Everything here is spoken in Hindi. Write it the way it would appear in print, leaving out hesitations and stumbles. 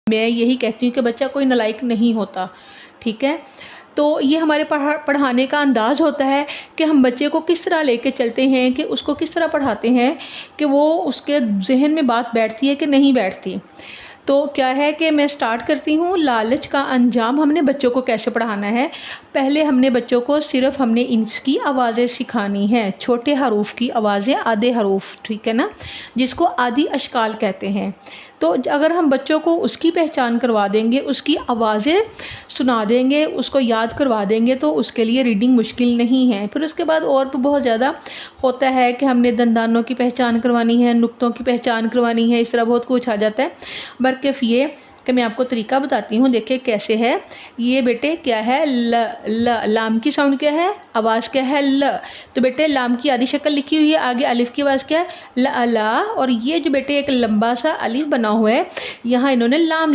मैं यही कहती हूँ कि बच्चा कोई नालायक नहीं होता, ठीक है। तो ये हमारे पढ़ाने का अंदाज़ होता है कि हम बच्चे को किस तरह लेके चलते हैं, कि उसको किस तरह पढ़ाते हैं कि वो उसके ज़हन में बात बैठती है कि नहीं बैठती। तो क्या है कि मैं स्टार्ट करती हूँ, लालच का अंजाम हमने बच्चों को कैसे पढ़ाना है। पहले हमने बच्चों को सिर्फ़ हमने इसकी आवाज़ें सिखानी हैं, छोटे हरूफ की आवाज़ें, आधे हरूफ, ठीक है ना, जिसको आदि अशकाल कहते हैं। तो अगर हम बच्चों को उसकी पहचान करवा देंगे, उसकी आवाज़ें सुना देंगे, उसको याद करवा देंगे, तो उसके लिए रीडिंग मुश्किल नहीं है। फिर उसके बाद और भी बहुत ज़्यादा होता है कि हमने दंदानों की पहचान करवानी है, नुक्तों की पहचान करवानी है, इस तरह बहुत कुछ आ जाता है। बरकिफ़ ये कि मैं आपको तरीका बताती हूँ, देखिए कैसे है। ये बेटे क्या है, लाम की साउंड क्या है, आवाज़ क्या है, ल। तो बेटे लाम की आधी शक्ल लिखी हुई है, आगे अलिफ की आवाज़ क्या है, ल अला। और ये जो बेटे एक लंबा सा अलिफ बना हुआ है, यहाँ इन्होंने लाम